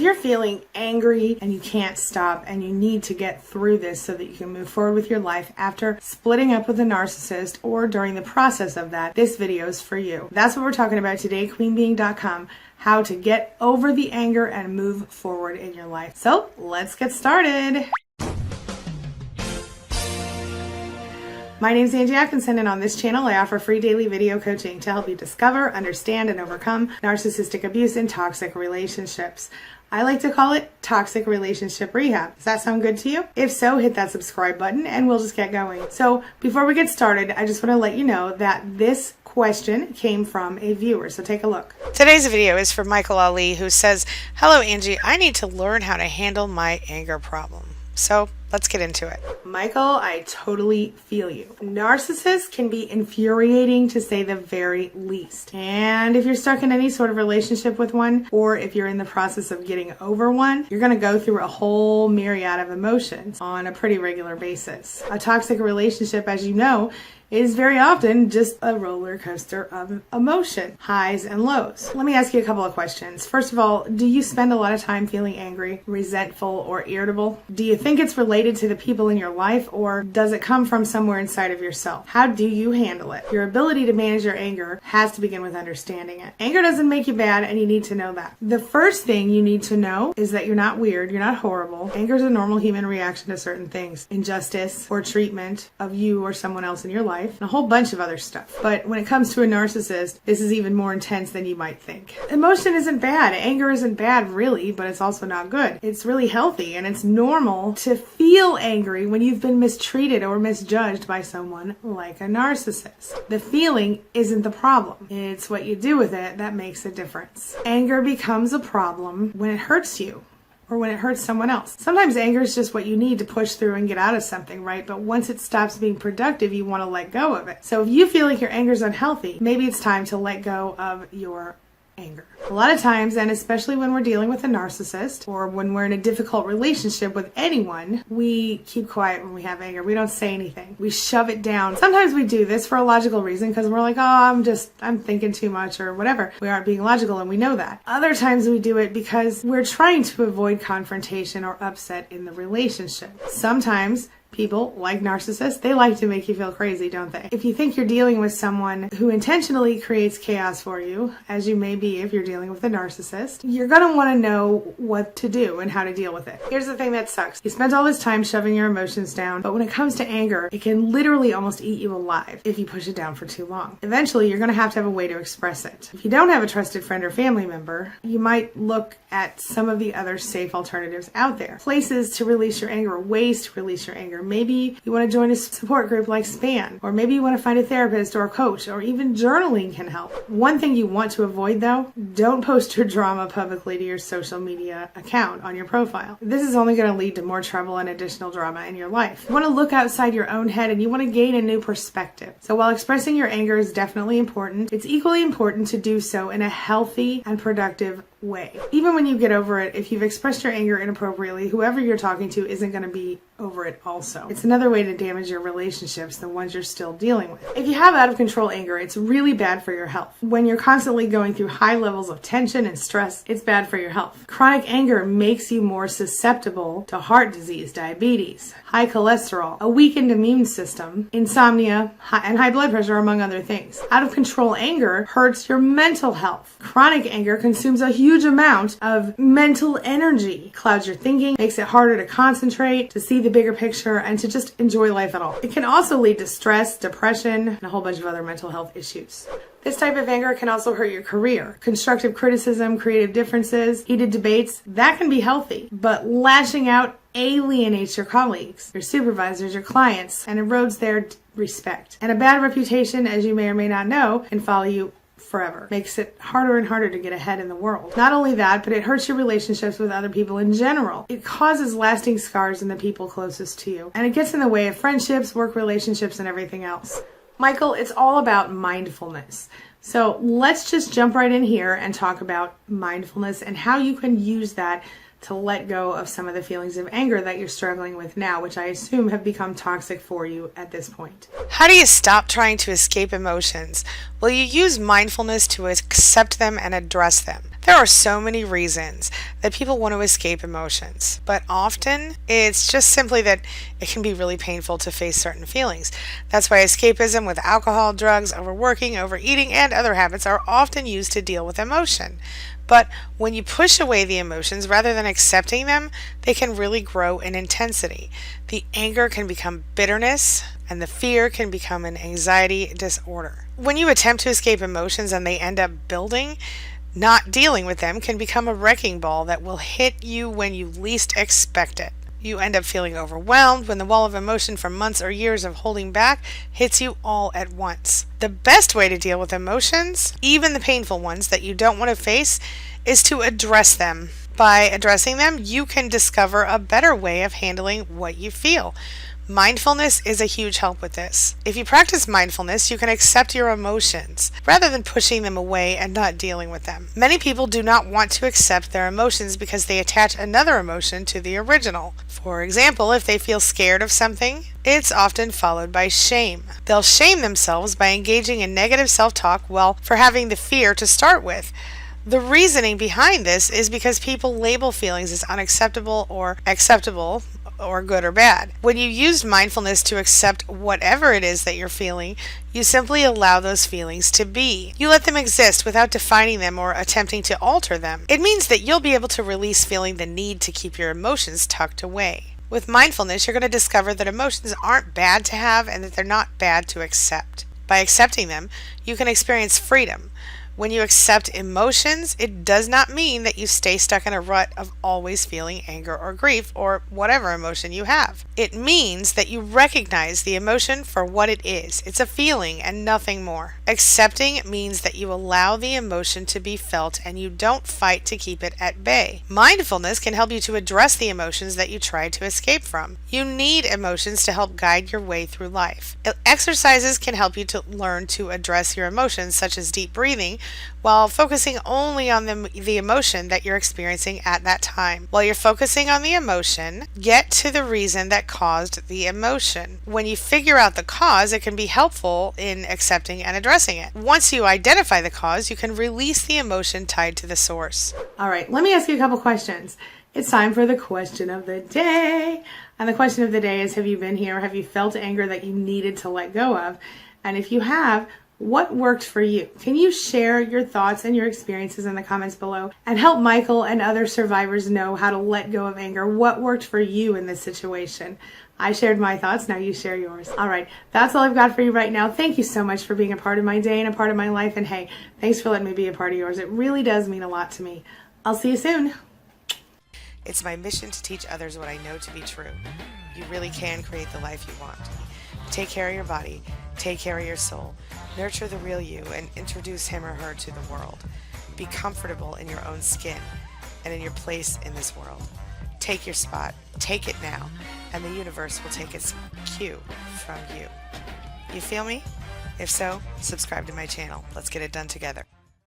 If you're feeling angry and you can't stop and you need to get through this so that you can move forward with your life after splitting up with a narcissist or during the process of that, this video is for you. That's what we're talking about today, queenbeing.com, how to get over the anger and move forward in your life. So let's get started. My name is Angie Atkinson, and on this channel I offer free daily video coaching to help you discover, understand, and overcome narcissistic abuse in toxic relationships. I like to call it toxic relationship rehab. Does that sound good to you? If so, hit that subscribe button and we'll just get going. So before we get started, I just want to let you know that this question came from a viewer, so take a look. Today's video is for Michael Ali, who says, "Hello Angie, I need to learn how to handle my anger problem." So let's get into it. Michael, I totally feel you. Narcissists can be infuriating to say the very least. And if you're stuck in any sort of relationship with one, or if you're in the process of getting over one, you're going to go through a whole myriad of emotions on a pretty regular basis. A toxic relationship, as you know, is very often just a roller coaster of emotion, highs and lows. Let me ask you a couple of questions. First of all, do you spend a lot of time feeling angry, resentful, or irritable? Do you think it's related to the people in your life, or does it come from somewhere inside of yourself? How do you handle it? Your ability to manage your anger has to begin with understanding it. Anger doesn't make you bad, and you need to know that. The first thing you need to know is that you're not weird, you're not horrible. Anger is a normal human reaction to certain things, injustice or treatment of you or someone else in your life, and a whole bunch of other stuff. But when it comes to a narcissist, this is even more intense than you might think. Emotion isn't bad. Anger isn't bad, really, but it's also not good. It's really healthy, and it's normal to feel angry when you've been mistreated or misjudged by someone like a narcissist. The feeling isn't the problem. It's what you do with it that makes a difference. Anger becomes a problem when it hurts you, or when it hurts someone else. Sometimes anger is just what you need to push through and get out of something, right? But once it stops being productive, you want to let go of it. So if you feel like your anger is unhealthy, maybe it's time to let go of your anger. A lot of times, and especially when we're dealing with a narcissist or when we're in a difficult relationship with anyone, we keep quiet when we have anger. We don't say anything. We shove it down. Sometimes we do this for a logical reason because we're like, oh, I'm thinking too much or whatever. We aren't being logical and we know that. Other times we do it because we're trying to avoid confrontation or upset in the relationship. Sometimes people, like narcissists, they like to make you feel crazy, don't they? If you think you're dealing with someone who intentionally creates chaos for you, as you may be if you're dealing with a narcissist, you're going to want to know what to do and how to deal with it. Here's the thing that sucks. You spend all this time shoving your emotions down, but when it comes to anger, it can literally almost eat you alive if you push it down for too long. Eventually, you're going to have a way to express it. If you don't have a trusted friend or family member, you might look at some of the other safe alternatives out there. Places to release your anger, ways to release your anger. Maybe you want to join a support group like SPAN, or maybe you want to find a therapist or a coach, or even journaling can help. One thing you want to avoid though, don't post your drama publicly to your social media account on your profile. This is only going to lead to more trouble and additional drama in your life. You want to look outside your own head and you want to gain a new perspective. So while expressing your anger is definitely important, it's equally important to do so in a healthy and productive way. Even when you get over it, if you've expressed your anger inappropriately, whoever you're talking to isn't going to be over it also. It's another way to damage your relationships, the ones you're still dealing with. If you have out of control anger, it's really bad for your health. When you're constantly going through high levels of tension and stress, it's bad for your health. Chronic anger makes you more susceptible to heart disease, diabetes, high cholesterol, a weakened immune system, insomnia, and high blood pressure, among other things. Out of control anger hurts your mental health. Chronic anger consumes a huge amount of mental energy, clouds your thinking, makes it harder to concentrate, to see the bigger picture, and to just enjoy life at all. It can also lead to stress, depression, and a whole bunch of other mental health issues. This type of anger can also hurt your career. Constructive criticism, creative differences, heated debates, that can be healthy. But lashing out alienates your colleagues, your supervisors, your clients, and erodes their respect. And a bad reputation, as you may or may not know, can follow you forever. Makes it harder and harder to get ahead in the world. Not only that, but it hurts your relationships with other people in general. It causes lasting scars in the people closest to you. And it gets in the way of friendships, work relationships, and everything else. Michael, it's all about mindfulness. So let's just jump right in here and talk about mindfulness and how you can use that to let go of some of the feelings of anger that you're struggling with now, which I assume have become toxic for you at this point. How do you stop trying to escape emotions? Well, you use mindfulness to accept them and address them. There are so many reasons that people want to escape emotions, but often it's just simply that it can be really painful to face certain feelings. That's why escapism with alcohol, drugs, overworking, overeating, and other habits are often used to deal with emotion. But when you push away the emotions rather than accepting them, they can really grow in intensity. The anger can become bitterness, and the fear can become an anxiety disorder. When you attempt to escape emotions and they end up building, not dealing with them can become a wrecking ball that will hit you when you least expect it. You end up feeling overwhelmed when the wall of emotion from months or years of holding back hits you all at once. The best way to deal with emotions, even the painful ones that you don't want to face, is to address them. By addressing them, you can discover a better way of handling what you feel. Mindfulness is a huge help with this. If you practice mindfulness, you can accept your emotions rather than pushing them away and not dealing with them. Many people do not want to accept their emotions because they attach another emotion to the original. For example, if they feel scared of something, it's often followed by shame. They'll shame themselves by engaging in negative self-talk, for having the fear to start with. The reasoning behind this is because people label feelings as unacceptable or acceptable, or good or bad. When you use mindfulness to accept whatever it is that you're feeling, you simply allow those feelings to be. You let them exist without defining them or attempting to alter them. It means that you'll be able to release feeling the need to keep your emotions tucked away. With mindfulness, you're going to discover that emotions aren't bad to have and that they're not bad to accept. By accepting them, you can experience freedom. When you accept emotions, it does not mean that you stay stuck in a rut of always feeling anger or grief or whatever emotion you have. It means that you recognize the emotion for what it is. It's a feeling and nothing more. Accepting means that you allow the emotion to be felt and you don't fight to keep it at bay. Mindfulness can help you to address the emotions that you try to escape from. You need emotions to help guide your way through life. Exercises can help you to learn to address your emotions, such as deep breathing, while focusing only on the emotion that you're experiencing at that time. While you're focusing on the emotion, get to the reason that caused the emotion. When you figure out the cause, it can be helpful in accepting and addressing it. Once you identify the cause, you can release the emotion tied to the source. All right, let me ask you a couple questions. It's time for the question of the day. And the question of the day is, have you been here? Have you felt anger that you needed to let go of? And if you have, what worked for you? Can you share your thoughts and your experiences in the comments below and help Michael and other survivors know how to let go of anger? What worked for you in this situation? I shared my thoughts, now you share yours. All right, that's all I've got for you right now. Thank you so much for being a part of my day and a part of my life. And hey, thanks for letting me be a part of yours. It really does mean a lot to me. I'll see you soon. It's my mission to teach others what I know to be true. You really can create the life you want. Take care of your body, take care of your soul, nurture the real you, and introduce him or her to the world. Be comfortable in your own skin and in your place in this world. Take your spot, take it now, and the universe will take its cue from you. You feel me? If so, subscribe to my channel. Let's get it done together.